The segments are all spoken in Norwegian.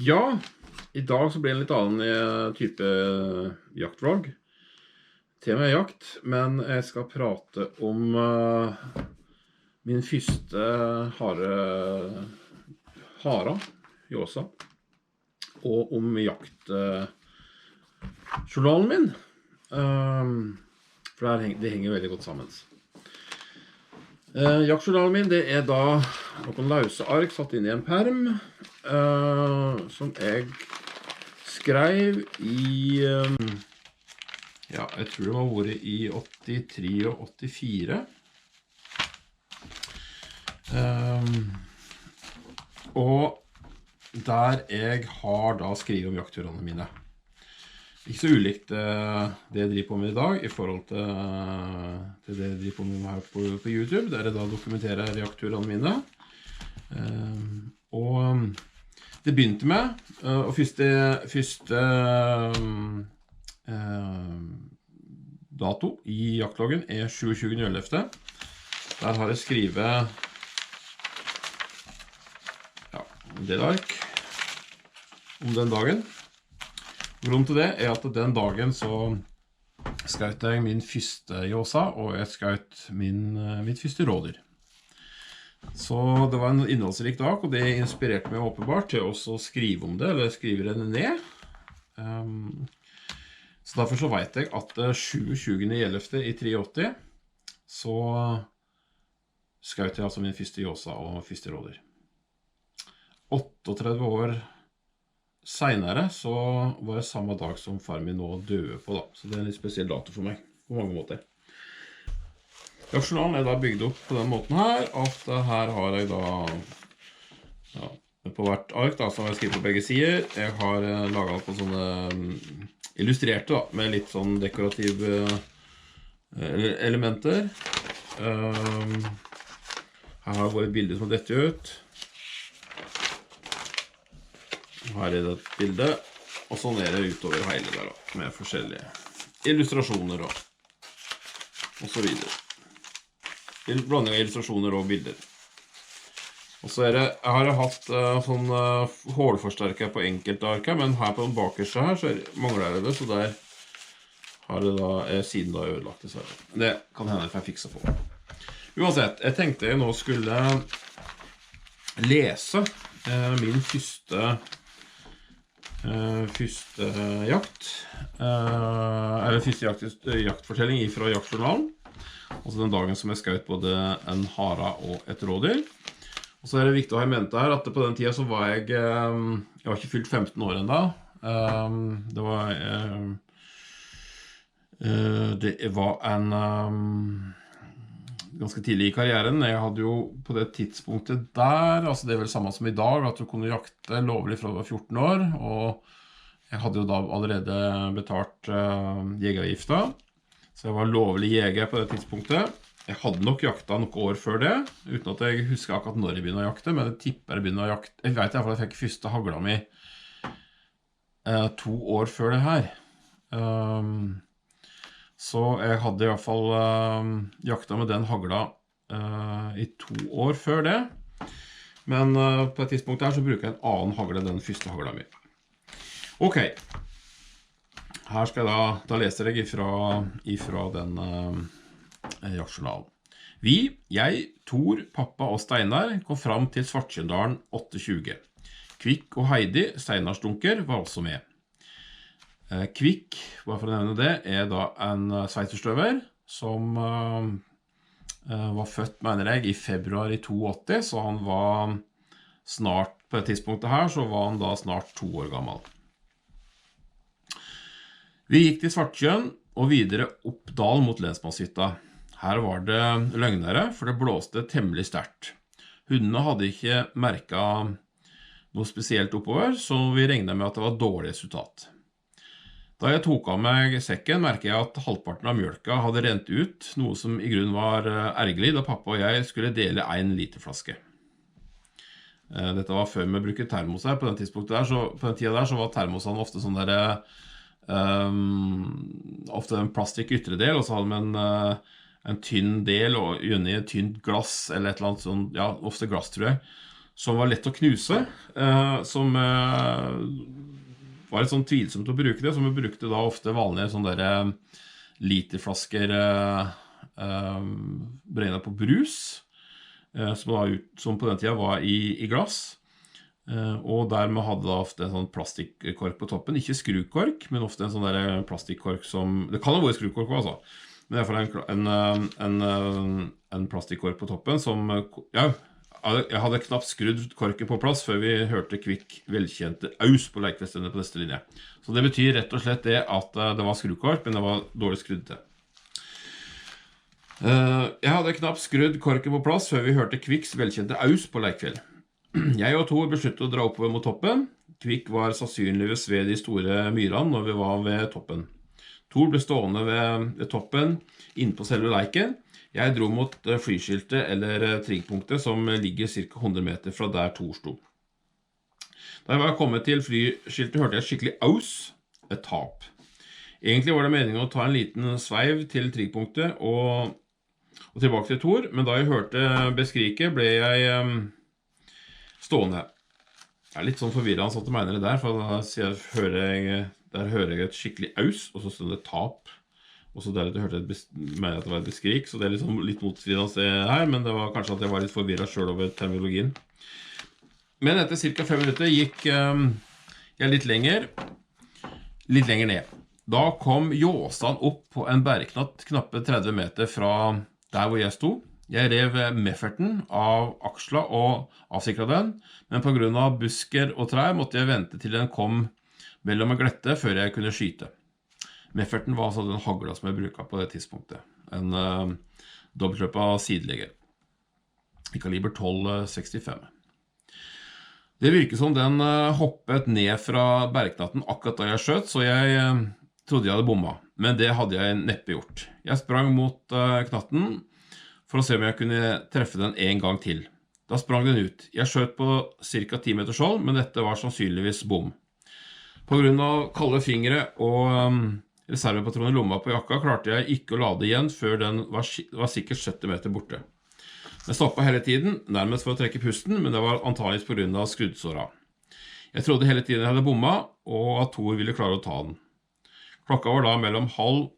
Ja, i dag så blir det en litt annen type jaktvlogg. Temaet jakt, men jeg skal prate om min første hara, Jåsa, og om jaktjournalen min. For det henger veldig godt sammen. Jaktjournalen min, det er da noen løse ark satt inn i en perm, som jeg skrev i, jeg tror det var året i 83 og 84. Og der jeg har da skrevet om jaktturene mine. Ikke så ulikt det jeg driver på med i dag i forhold til det jeg driver på med her på YouTube, der jeg da dokumenterer jaktturene mine. Og det begynte med, og første dato i jaktloggen er 27.11. Der har jeg skrevet en del ark om den dagen. Grunnen til det er at den dagen så skjøt jeg min første Jåsa, og jeg skjøt mitt første rådyr. Så det var en innholdsrik dag, og det inspirerte meg åpenbart til også å skrive om det, eller skrive det ned. Så derfor så vet jeg at 27.11. i 83 så skjøt jeg altså min første Jåsa og første rådyr. 38 år senere så var det samme dag som far min nå døde på da. Så det er en litt spesiell dato for meg, på mange måter. Jaktjournalen er da bygd opp på den måten her, at her har jeg da, på hvert ark da, som jeg skriver på begge sider, jeg har laget på sånne illustrerte da, med litt sånn dekorative elementer. Her har det vært et bilde som dette ut. Her er det et bilde, og sånn er det utover hele der da, med forskjellige illustrasjoner og så videre. Blanding av illustrasjoner og bilder. Og så er det, jeg har hatt sånn hålforsterker på enkelte arker, men her på den bakerste her så mangler det, så der har det da, siden da ødelagt dessverre. Det kan hende jeg fikser på. Uansett, jeg tenkte jeg nå skulle lese min første jakt, eller første jaktfortelling fra jaktjournalen, altså den dagen som jeg skjøt både en hara og et rådyr. Og så er det viktig å ha i mente her at på den tiden så var jeg var ikke fylt 15 år enda. Det var en ganske tidlig i karrieren. Jeg hadde jo på det tidspunktet der, altså det er vel samme som i dag, at du kunne jakte lovlig fra du var 14 år, og jeg hadde jo da allerede betalt jegeravgifta, så jeg var lovlig jeger på det tidspunktet. Jeg hadde nok jakta noen år før det, uten at jeg husker akkurat når jeg begynte å jakte, men jeg tipper jeg begynte å jakte. Jeg vet i hvert fall at jeg fikk første hagla mi 2 år før det her. Så jeg hadde i hvert fall jakta med den hagla i 2 år før det. Men på et tidspunkt her så bruker jeg en annen hagle enn den første hagla mi. Ok, her skal jeg da leser jeg ifra den jaktjournalen. Jeg, Tor, pappa og Steinar kom fram til Svartkjøndalen 8.20. Kvikk og Heidi, Steinars dunker, var også med. Kvikk, bare for å nevne det, er da en sveiterstøver som var født, mener jeg, i februar i 82, så han var snart, på det tidspunktet her, så var han da snart 2 år gammel. Vi gikk til Svartkjøn og videre opp dal mot lensmannshytta. Her var det løgnere, for det blåste temmelig sterkt. Hundene hadde ikke merket noe spesielt oppover, så vi regnet med at det var dårlig resultat. Da jeg tok av meg sekken, merket jeg at halvparten av mjølka hadde rent ut, noe som i grunn var ergerlig da pappa og jeg skulle dele 1 literflaske. Dette var før vi brukte termos her. På den tiden der så var termosene ofte sånn der ofte en plastikk ytre del, og så hadde man en tynn del og gjerne i et tynt glass eller et eller annet sånn, ja, ofte glass tror jeg, som var lett å knuse, som var litt sånn tvilsomt å bruke det, som vi brukte da ofte vanlige sånne der literflasker beregnet på brus, som på den tiden var i glass, og dermed hadde da ofte en sånn plastikkork på toppen, ikke skrukork, men ofte en sånn der plastikkork som, det kan ha vært skrukork også, men i hvert fall en plastikkork på toppen som, ja, jeg hadde knapt skrudd korken på plass før vi hørte Kvik velkjente aus på Leikfestene på neste linje. Så det betyr rett og slett det at det var skrukork, men det var dårlig skrudd til. Jeg hadde knapt skrudd korken på plass før vi hørte Kviks velkjente aus på Leikfjell. Jeg og Tor besluttet å dra oppover mot toppen. Kvik var sannsynligvis ved de store myrene når vi var ved toppen. Tor ble stående ved toppen inne på selve leiken. Jeg dro mot flyskiltet eller triggpunktet som ligger ca. 100 meter fra der Tor sto. Da jeg var kommet til flyskiltet hørte jeg skikkelig aus, et tap. Egentlig var det meningen å ta en liten sveiv til triggpunktet og tilbake til Tor, men da jeg hørte beskriket ble jeg stående. Jeg er litt sånn forvirret at jeg mener det der, for da hører jeg et skikkelig aus, og så stod det tap. Og så deretter hørte jeg mener at det var et beskrik, så det er liksom litt motstridende her, men det var kanskje at jeg var litt forvirret selv over terminologien. Men etter ca. 5 minutter gikk jeg litt lenger ned. Da kom Jåsan opp på en bæreknatt knappe 30 meter fra der hvor jeg sto. Jeg rev mefferten av aksla og avsikret den, men på grunn av busker og trær måtte jeg vente til den kom mellom en glette før jeg kunne skyte. Mefferten var altså den hagla som jeg bruket på det tidspunktet. En dobbeltløpet sidelegger. I kaliber 12,65. Det virket som den hoppet ned fra bergknatten akkurat da jeg skjøt, så jeg trodde jeg hadde bommet. Men det hadde jeg neppe gjort. Jeg sprang mot knatten for å se om jeg kunne treffe den en gang til. Da sprang den ut. Jeg skjøt på ca. 10 meters hold, men dette var sannsynligvis bom. På grunn av kalde fingre og reservepatronen i lomma på jakka klarte jeg ikke å lade igjen før den var sikkert 70 meter borte. Den stoppet hele tiden, nærmest for å trekke pusten, men det var antageligvis på grunn av skrudsåra. Jeg trodde hele tiden jeg hadde bommet, og at Tor ville klare å ta den. Klokka var da mellom 9:30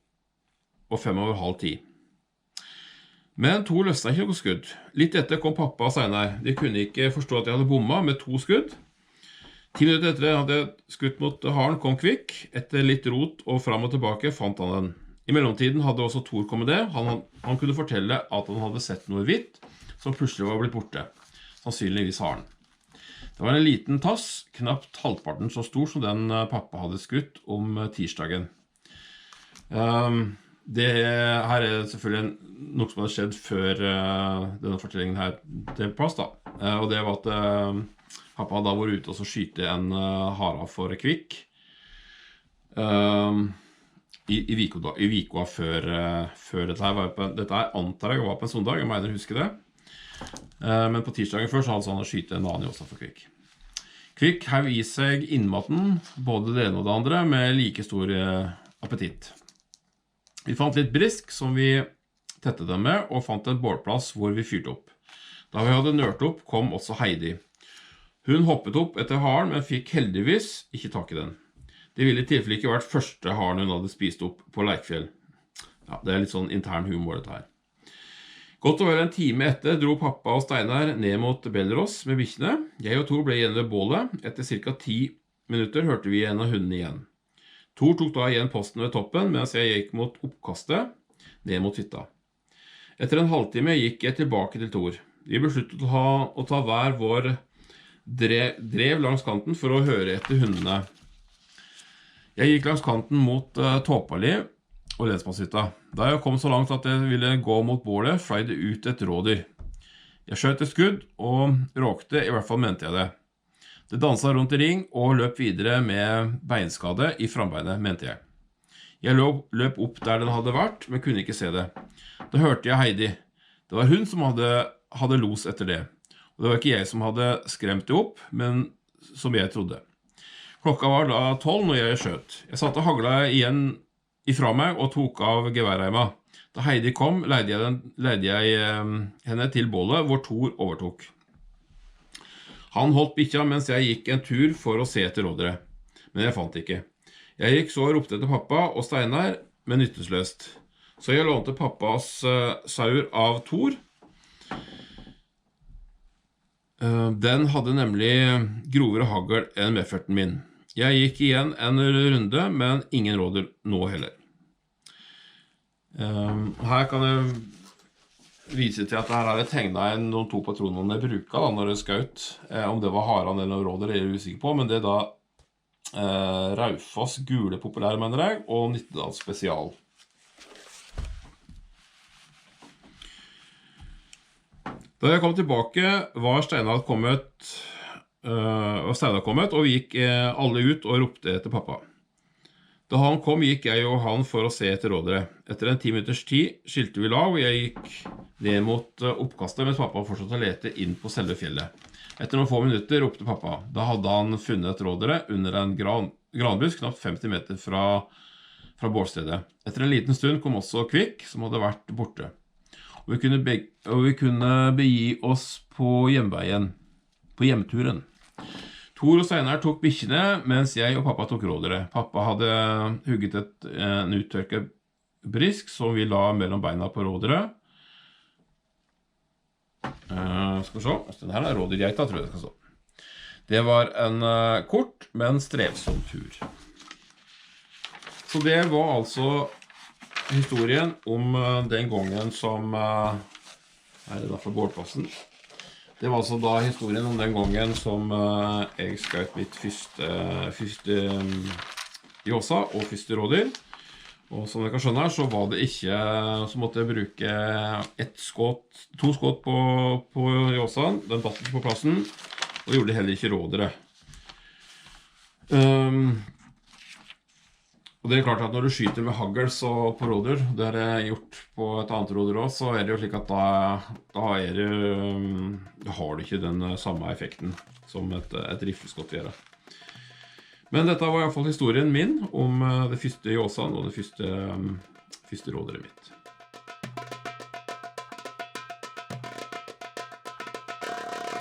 og 9:45. Men Tor løsnet ikke noe skudd. Litt etter kom pappa og Steinar. De kunne ikke forstå at jeg hadde bommet med 2 skudd. 10 minutter etter jeg hadde skutt mot haren kom Kvik. Etter litt rot og fram og tilbake fant han den. I mellomtiden hadde også Tor kommet det. Han kunne fortelle at han hadde sett noe hvitt som plutselig var blitt borte. Sannsynligvis haren. Det var en liten tass, knapt halvparten så stor som den pappa hadde skutt om tirsdagen. Det her er selvfølgelig noe som hadde skjedd før denne fortellingen her til plass da. Og det var at pappa hadde vært ute og så skyte en hara for Kvik i Vikoa før dette her var dette antar jeg var på en søndag, jeg mener huske det. Men på tirsdagen før så hadde han å skyte en annen også for Kvik. Kvik hev i seg innmaten, både det ene og det andre, med like stor appetitt. Vi fant litt brisk som vi tettet dem med, og fant en bålplass hvor vi fyrte opp. Da vi hadde nørt opp, kom også Heidi. Hun hoppet opp etter haren, men fikk heldigvis ikke tak i den. Det ville i tilfelle ikke vært første haren hun hadde spist opp på Leikfjell. Ja, det er litt sånn intern humor dette her. Godt og vel en time etter dro pappa og Steinar ned mot Bellerås med bikkjene. Jeg og Tor ble igjen ved bålet. Etter ca. 10 minutter hørte vi en av hundene igjen. Tor tok da igjen posten ved toppen, mens jeg gikk mot oppkastet, ned mot hytta. Etter en halvtime gikk jeg tilbake til Tor. Vi besluttet å ta hver vår drev langs kanten for å høre etter hundene. Jeg gikk langs kanten mot Tåpali og lensmannshytta. Da jeg kom så langt at jeg ville gå mot bålet, fløy det ut et rådyr. Jeg skjøt et skudd, og råkte, i hvert fall mente jeg det. Det danset rundt i ring og løp videre med beinskade i frambeinet, mente jeg. Jeg løp opp der den hadde vært, men kunne ikke se det. Da hørte jeg Heidi. Det var hun som hadde los etter det. Og det var ikke jeg som hadde skremt det opp, men som jeg trodde. Klokka var da 12 når jeg skjøt. Jeg satte hagla igjen ifra meg og tok av geværreima. Da Heidi kom, leide jeg henne til bålet hvor Tor overtok. Han holdt bikkja mens jeg gikk en tur for å se etter rådere, men jeg fant ikke. Jeg gikk så og ropte etter pappa og Steinar, men nyttesløst. Så jeg lånte pappas saur av Thor. Den hadde nemlig grovere hagl enn medførten min. Jeg gikk igjen en runde, men ingen råder nå heller. Her kan jeg vise til at her har jeg tegnet inn de 2 patronene jeg bruket da, når jeg skaut. Om det var Haran eller råder er jeg usikker på, men det er da Raufoss gule populær, mener jeg, og Nittedal spesial. Da jeg kom tilbake var Steinar kommet, og vi gikk alle ut og ropte etter pappa. Da han kom gikk jeg og han for å se etter rådere. Etter en 10 minutters tid skilte vi lag, og jeg gikk ned mot oppkastet mens pappa fortsatte å lete inn på selve fjellet. Etter noen få minutter ropte pappa. Da hadde han funnet rådere under en granbusk knapt 50 meter fra bålstedet. Etter en liten stund kom også Kvikk, som hadde vært borte. Og vi kunne begi oss på hjemveien, på hjemturen. Thor og Steinar tok bikkjene, mens jeg og pappa tok rådere. Pappa hadde hugget en uttørket brisk som vi la mellom beina på rådere. Skal vi se, den her er rådyrgeita, tror jeg det skal stå. Det var en kort, men strevsom tur. Så det var altså historien om den gangen som her er det da fra bålplassen. Det var altså da historien om den gangen som jeg skjøt mitt første Jåsa og første rådyr. Og som dere kan skjønne her, så var det ikke, så måtte jeg bruke 2 skudd på Jåsaen. Den datt ikke på plassen, og gjorde heller ikke rådere. Og det er klart at når du skyter med hagl på rådyr, det har jeg gjort på et annet rådyr også, så er det jo slik at da har du ikke den samme effekten som et rifleskott gjør. Men dette var i hvert fall historien min om det første Jåsaen og det første rådyret mitt.